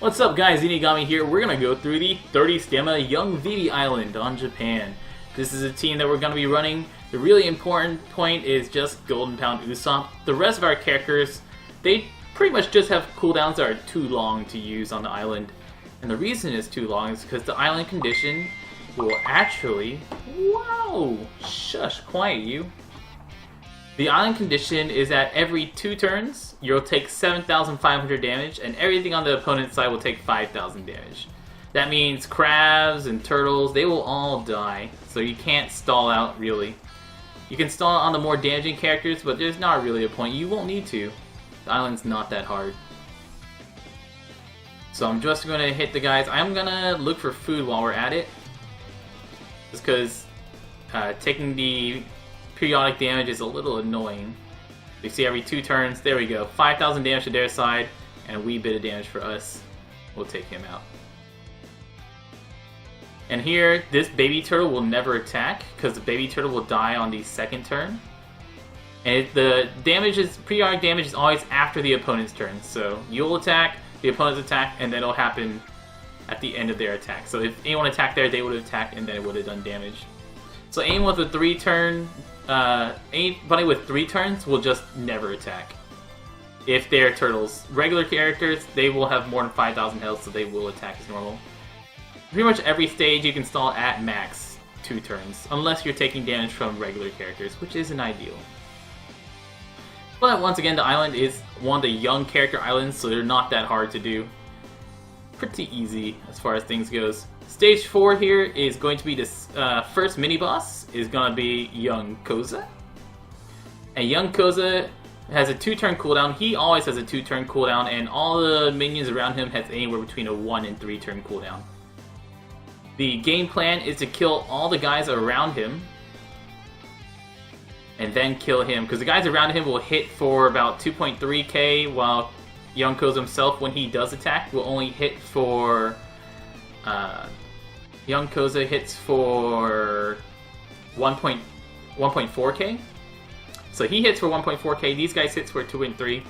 What's up guys, Inigami here. We're going to go through the 30 stamina Young Vivi Island on Japan. This is a team that we're going to be running. The really important point is just Golden Pound Usopp. The rest of our characters, they pretty much just have cooldowns that are too long to use on the island. And the reason it's too long is because the island condition will actually... Wow! Shush, quiet you. The island condition is that every 2 turns, you'll take 7,500 damage, and everything on the opponent's side will take 5,000 damage. That means crabs and turtles, they will all die, so you can't stall out, really. You can stall on the more damaging characters, but there's not really a point. You won't need to. The island's not that hard. So I'm just going to hit the guys. I'm going to look for food while we're at it. Just because taking the periodic damage is a little annoying. You see every 2 turns, there we go. 5,000 damage to their side, and a wee bit of damage for us. We'll take him out. And here, this baby turtle will never attack, because the baby turtle will die on the 2nd turn. And the periodic damage is always after the opponent's turn. So you'll attack, the opponent's attack, and then it'll happen at the end of their attack. So if anyone attacked there, they would have attacked, and then it would have done damage. So anyone with a 3-turn, anybody with 3 turns will just never attack. If they're turtles. Regular characters, they will have more than 5,000 health, so they will attack as normal. Pretty much every stage you can stall at max 2 turns, unless you're taking damage from regular characters, which isn't ideal. But once again, the island is one of the young character islands, so they're not that hard to do. Pretty easy as far as things goes. Stage 4 here is going to be this first mini-boss, is going to be Young Kohza. And Young Kohza has a 2-turn cooldown. He always has a 2-turn cooldown, and all the minions around him has anywhere between a 1 and 3-turn cooldown. The game plan is to kill all the guys around him, and then kill him, because the guys around him will hit for about 2.3k, while Young Kohza himself, when he does attack, will only hit for... Young Kohza hits for 1.4k. So he hits for 1.4k, these guys hits for 2 and 3.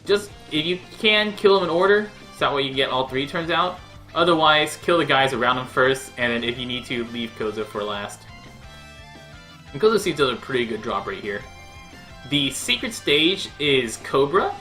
Just, if you can, kill them in order, so that way you get all 3 turns out. Otherwise, kill the guys around him first, and then if you need to, leave Kohza for last. And Kohza seems to have a pretty good drop rate here. The secret stage is Cobra.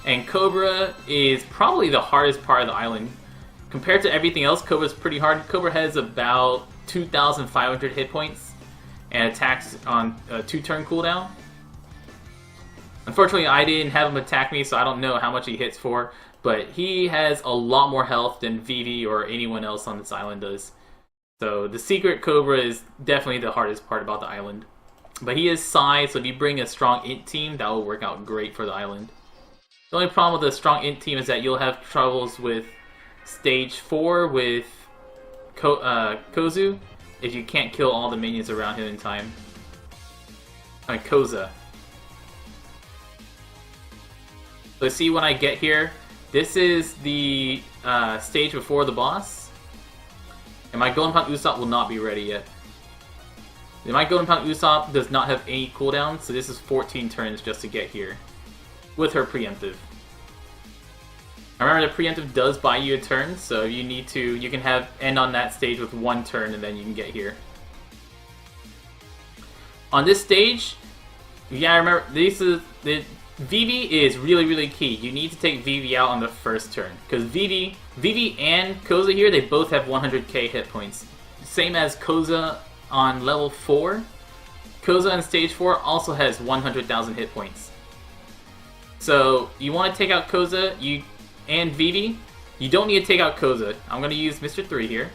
And Cobra is probably the hardest part of the island. Compared to everything else, Cobra's pretty hard. Cobra has about 2,500 hit points and attacks on a 2-turn cooldown. Unfortunately, I didn't have him attack me, so I don't know how much he hits for. But he has a lot more health than Vivi or anyone else on this island does. So the secret Cobra is definitely the hardest part about the island. But he is Psy, so if you bring a strong int team, that will work out great for the island. The only problem with a strong int team is that you'll have troubles with Stage 4 with Kohza if you can't kill all the minions around him in time. Kohza. So see, when I get here, this is the stage before the boss. And my Golden Pound Usopp will not be ready yet. And my Golden Pound Usopp does not have any cooldown, so this is 14 turns just to get here. With her preemptive. Remember, the preemptive does buy you a turn, so if you need to, you can end on that stage with 1 turn and then you can get here. On this stage, yeah, remember, Vivi is really key. You need to take Vivi out on the 1st turn. Because Vivi and Kohza here, they both have 100k hit points. Same as Kohza on level 4. Kohza on stage 4 also has 100,000 hit points. So, you want to take out Kohza, and Vivi. You don't need to take out Kohza. I'm going to use Mr. 3 here.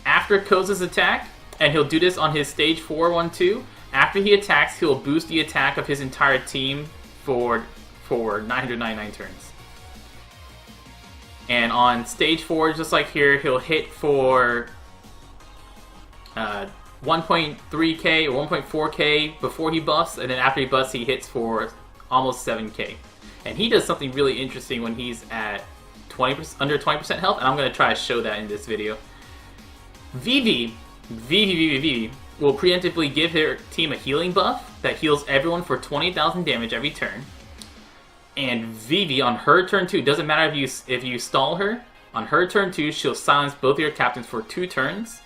After Kohza's attack, and he'll do this on his stage 4, 1, 2, after he attacks, he'll boost the attack of his entire team for 999 turns. And on stage 4, just like here, he'll hit for 1.3k or 1.4k before he buffs, and then after he buffs, he hits for almost 7k. And he does something really interesting when he's at under 20% health, and I'm going to try to show that in this video. Vivi will preemptively give her team a healing buff that heals everyone for 20,000 damage every turn. And Vivi on her turn 2, doesn't matter if you stall her, on her turn 2 she'll silence both of your captains for 2 turns,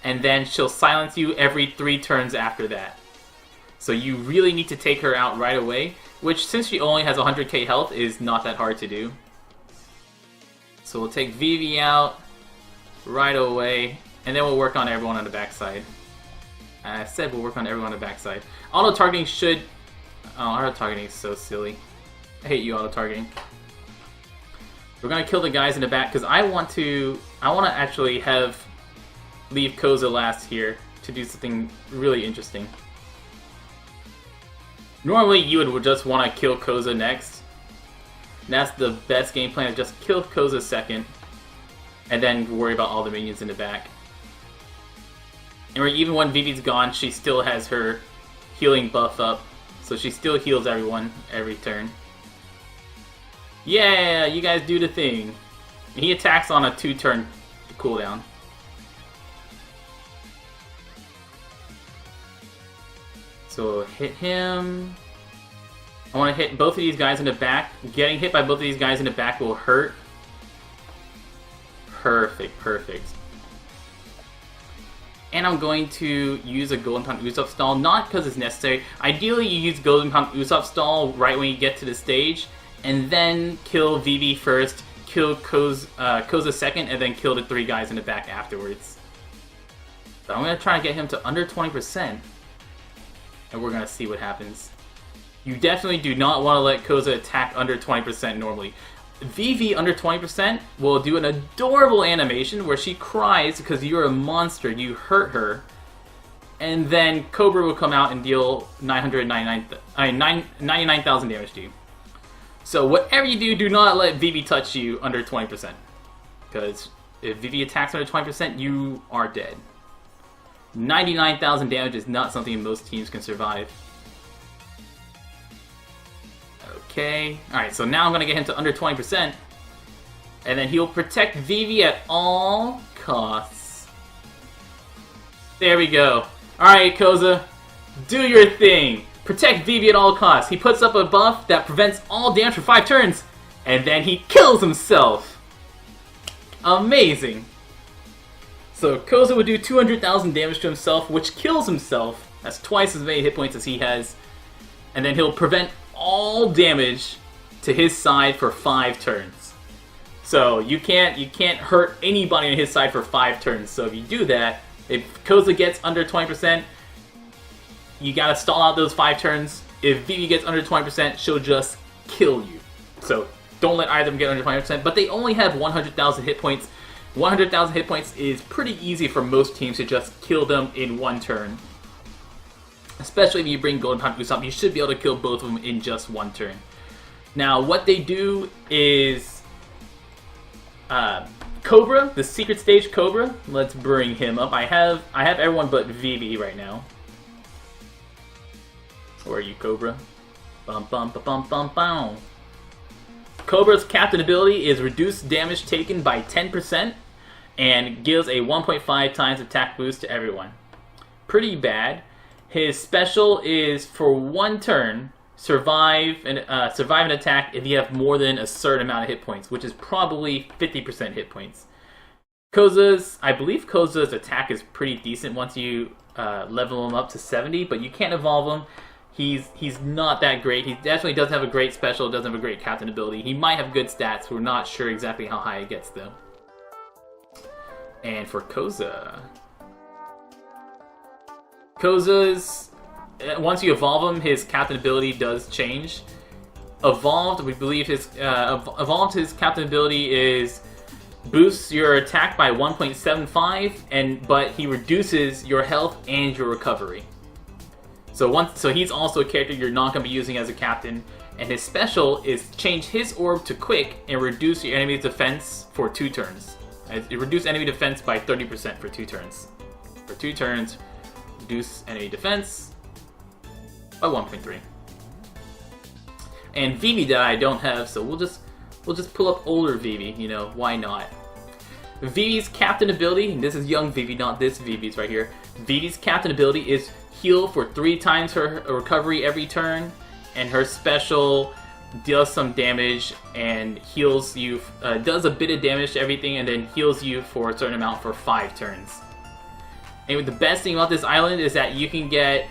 and then she'll silence you every 3 turns after that. So you really need to take her out right away, which since she only has 100k health is not that hard to do. So we'll take Vivi out right away, and then we'll work on everyone on the backside. I said we'll work on everyone on the backside. Auto-targeting should... Oh, auto-targeting is so silly. I hate you, auto-targeting. We're gonna kill the guys in the back, because I want to actually leave Kohza last here to do something really interesting. Normally you would just want to kill Kohza next. And that's the best game plan, is just kill Kohza second, and then worry about all the minions in the back. And even when Vivi's gone, she still has her healing buff up, so she still heals everyone every turn. Yeah, you guys do the thing. He attacks on a 2-turn cooldown. So hit him. I want to hit both of these guys in the back. Getting hit by both of these guys in the back will hurt. Perfect, perfect. And I'm going to use a Golden Pound Usopp stall, not because it's necessary. Ideally, you use Golden Pound Usopp stall right when you get to the stage, and then kill Vivi first, kill Kohza second, and then kill the 3 guys in the back afterwards. But I'm going to try to get him to under 20%, and we're going to see what happens. You definitely do not want to let Kohza attack under 20% normally. Vivi under 20% will do an adorable animation where she cries because you're a monster, you hurt her, and then Cobra will come out and deal 99,000 damage to you. So whatever you do, do not let Vivi touch you under 20%. Because if Vivi attacks under 20%, you are dead. 99,000 damage is not something most teams can survive. Okay, alright, so now I'm going to get him to under 20%. And then he'll protect Vivi at all costs. There we go. Alright, Kohza, do your thing. Protect Vivi at all costs. He puts up a buff that prevents all damage for 5 turns. And then he kills himself. Amazing. So Kohza would do 200,000 damage to himself, which kills himself. That's twice as many hit points as he has. And then he'll prevent all damage to his side for 5 turns. So you can't hurt anybody on his side for 5 turns. So if you do that, if Kohza gets under 20%, you gotta stall out those 5 turns. If Vivi gets under 20%, she'll just kill you. So don't let either of them get under 20%, but they only have 100,000 hit points. 100,000 hit points is pretty easy for most teams to just kill them in 1 turn. Especially if you bring Golden Pound Usopp, you should be able to kill both of them in just 1 turn. Now, what they do is... Cobra, the secret stage Cobra. Let's bring him up. I have everyone but Vivi right now. Where are you, Cobra? Bum bum ba bum bum bum. Cobra's captain ability is reduce damage taken by 10% and gives a 1.5 times attack boost to everyone. Pretty bad. His special is for 1 turn, survive an attack if you have more than a certain amount of hit points, which is probably 50% hit points. I believe Kohza's attack is pretty decent once you level him up to 70, but you can't evolve him. He's not that great. He definitely doesn't have a great special, doesn't have a great captain ability. He might have good stats, we're not sure exactly how high it gets though. And for Kohza's, once you evolve him, his captain ability does change. Evolved, we believe his captain ability is boosts your attack by 1.75, but he reduces your health and your recovery. So he's also a character you're not going to be using as a captain, and his special is change his orb to quick and reduce your enemy's defense for 2 turns. It reduces enemy defense by 30% for 2 turns. For 2 turns, reduce enemy defense by 1.3. And Vivi that I don't have, so we'll just pull up older Vivi, you know, why not? Vivi's captain ability, and this is young Vivi, not this Vivi's right here. Vivi's captain ability is heal for 3 times her recovery every turn, and her special deals some damage and heals you, does a bit of damage to everything and then heals you for a certain amount for 5 turns. And the best thing about this island is that you can get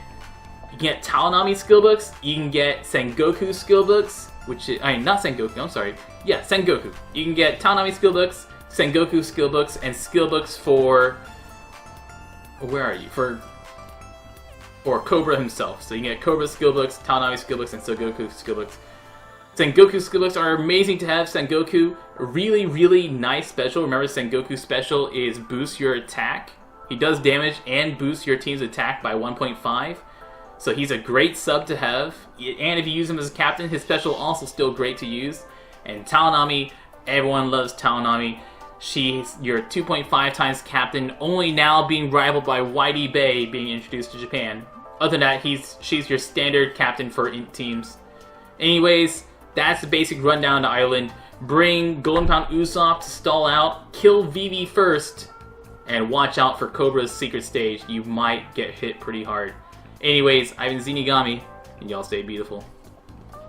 Taonami skill books, you can get Sengoku skill books, which is, not Sengoku, I'm sorry. Yeah, Sengoku. You can get Taonami skill books, Sengoku skill books, and skill books for, where are you? Or Cobra himself. So you can get Cobra skill books, Taonami skill books, and Sengoku skill books. Sengoku skill books are amazing to have. Sengoku, really, really nice special. Remember, Sengoku special is boost your attack. He does damage and boosts your team's attack by 1.5. So he's a great sub to have. And if you use him as a captain, his special also still great to use. And Taonami, everyone loves Taonami. She's your 2.5 times captain, only now being rivaled by Whitey Bay being introduced to Japan. Other than that, she's your standard captain for teams. Anyways, that's the basic rundown of the island. Bring Golden Pound Usopp to stall out, kill Vivi first, and watch out for Cobra's secret stage. You might get hit pretty hard. Anyways, I've been Zenigami, and y'all stay beautiful.